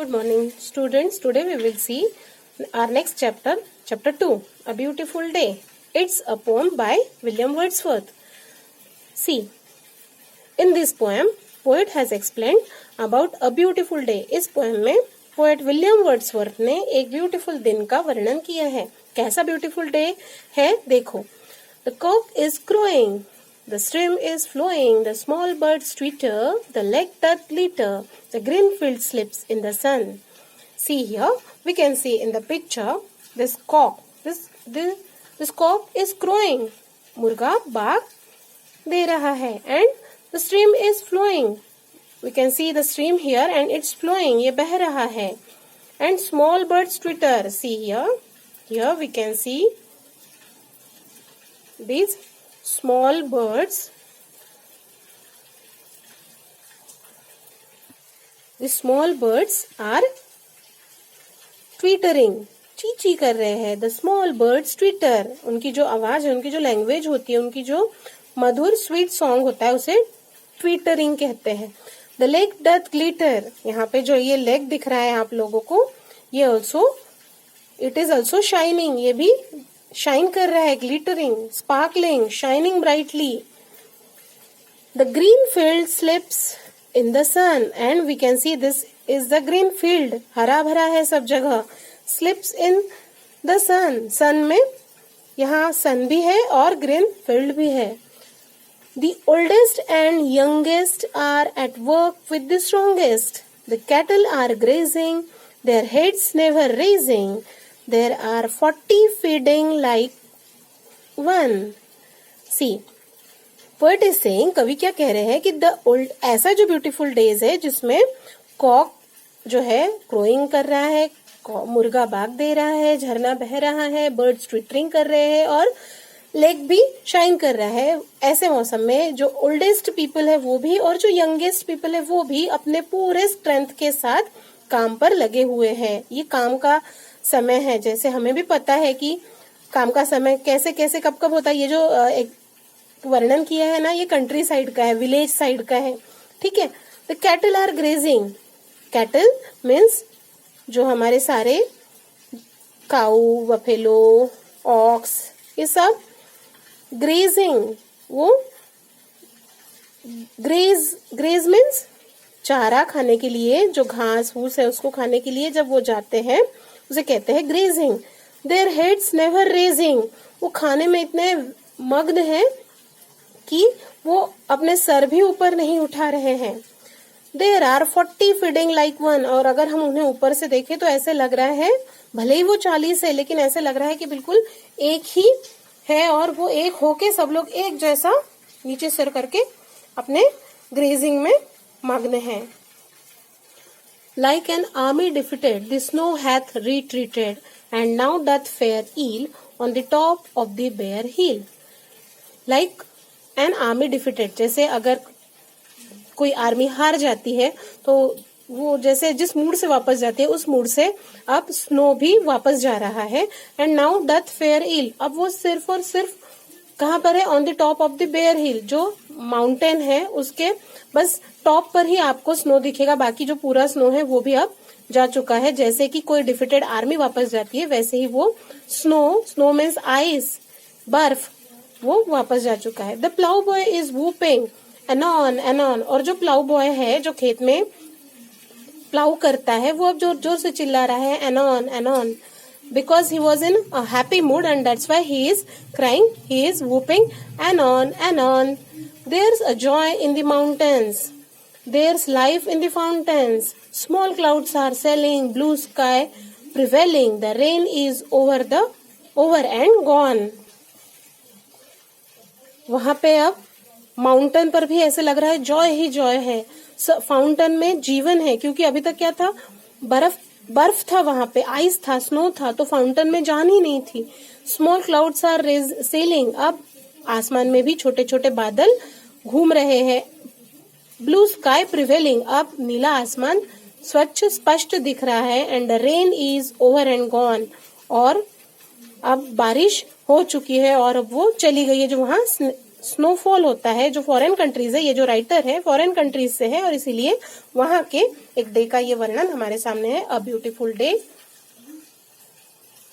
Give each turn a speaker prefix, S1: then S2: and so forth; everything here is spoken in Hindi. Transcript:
S1: Good morning, students. Today we will see our next chapter, chapter 2, A Beautiful Day. It's a poem by William Wordsworth. See, in this poem, poet has explained about a beautiful day. इस poem में poet William Wordsworth ने एक beautiful दिन का वर्णन किया है. कैसा beautiful day है देखो. The cock is crowing. The stream is flowing, the small birds twitter, the lake doth glitter, the green field slips in the sun. See here, we can see in the picture, this cock, this cock is crowing. मुर्गा बाग दे रहा है and the stream is flowing. We can see the stream here and it's flowing, ये बह रहा है. And small birds twitter. See here we can see these small birds. The small birds are twittering. ची ची कर रहे हैं. The small birds twitter. उनकी जो आवाज है, उनकी जो लैंग्वेज होती है, उनकी जो मधुर स्वीट सॉन्ग होता है, उसे ट्विटरिंग कहते हैं. The lake doth glitter. यहाँ पे जो ये लेक दिख रहा है आप लोगों को, ये also it is also shining. ये भी शाइन कर रहा है, glittering, sparkling, shining brightly. The green field slips in the sun and we can see this is the green field. हरा भरा है सब जगह. Slips in the sun. sun में यहाँ sun भी है और green field भी है. The oldest and youngest are at work with the strongest. The cattle are grazing, their heads never raising. There are 40 feeding like one. See, poet is saying, कवि क्या कह रहे हैं कि the old ऐसा जो beautiful days है जिसमें कॉक जो है क्रोइंग कर रहा है, मुर्गा बाग दे रहा है, झरना बह रहा है, बर्ड्स ट्विटरिंग कर रहे हैं और लेक भी शाइन कर रहा है. ऐसे मौसम में जो ओल्डेस्ट पीपल है वो भी और जो यंगेस्ट पीपल है वो भी अपने पूरे स्ट्रेंथ के साथ काम पर लगे हुए हैं. ये काम का समय है. जैसे हमें भी पता है कि काम का समय कैसे कैसे कब कब होता है. ये जो एक वर्णन किया है ना, ये कंट्री साइड का है, विलेज साइड का है. ठीक है. The cattle are grazing. Cattle means जो हमारे सारे काऊ, बफेलो, ऑक्स, ये सब ग्रेजिंग. वो ग्रेज मीन्स चारा खाने के लिए, जो घास फूस है उसको खाने के लिए जब वो जाते हैं उसे कहते हैं grazing. Their heads never raising. वो खाने में इतने मग्न हैं कि वो अपने सर भी ऊपर नहीं उठा रहे हैं. There are 40 feeding like one. और अगर हम उन्हें ऊपर से देखें तो ऐसे लग रहा है, भले ही वो 40 है लेकिन ऐसे लग रहा है कि बिल्कुल एक ही है और वो एक होके सब लोग एक जैसा नीचे सिर करके अपने ग्रेजिंग में मग्न हैं. Like an army defeated, the snow hath retreated, and now doth fare ill on the top of the bare hill. Like an army defeated, जैसे अगर कोई आर्मी हार जाती है तो वो जैसे जिस मूड से वापस जाती है उस मूड से अब स्नो भी वापस जा रहा है. And now doth fair ill. अब वो सिर्फ और सिर्फ कहाँ पर है? On the top of the bare hill. जो माउंटेन है उसके बस टॉप पर ही आपको स्नो दिखेगा, बाकी जो पूरा स्नो है वो भी अब जा चुका है. जैसे कि कोई डिफीटेड आर्मी वापस जाती है वैसे ही वो स्नो मीन्स आइस, बर्फ, वो वापस जा चुका है. The plough boy is whooping anon anon. और जो प्लाउ बॉय है जो खेत में प्लाउ करता है वो अब जोर जोर से चिल्ला रहा है एनॉन एनॉन. Because he was in a happy mood and that's why he is crying, he is whooping anon, anon. There's a joy in the mountains, there's life in the fountains. Small clouds are sailing, blue sky prevailing, the rain is over and gone. वहां पे अब माउंटेन पर भी ऐसे लग रहा है जॉय ही जॉय है. फाउंटेन में जीवन है, क्योंकि अभी तक क्या था? बर्फ था वहां पे, आइस था, स्नो था, तो फाउंटेन में जान ही नहीं थी. Small clouds are sailing. अब आसमान में भी छोटे छोटे बादल घूम रहे हैं. Blue sky prevailing. अब नीला आसमान स्वच्छ स्पष्ट दिख रहा है. And the rain is over and gone. और अब बारिश हो चुकी है और अब वो चली गई है. जो वहां स्नोफॉल होता है जो फॉरेन कंट्रीज है, ये जो राइटर है फॉरेन कंट्रीज से है और इसीलिए वहां के एक डे का ये वर्णन हमारे सामने है, अ ब्यूटीफुल डे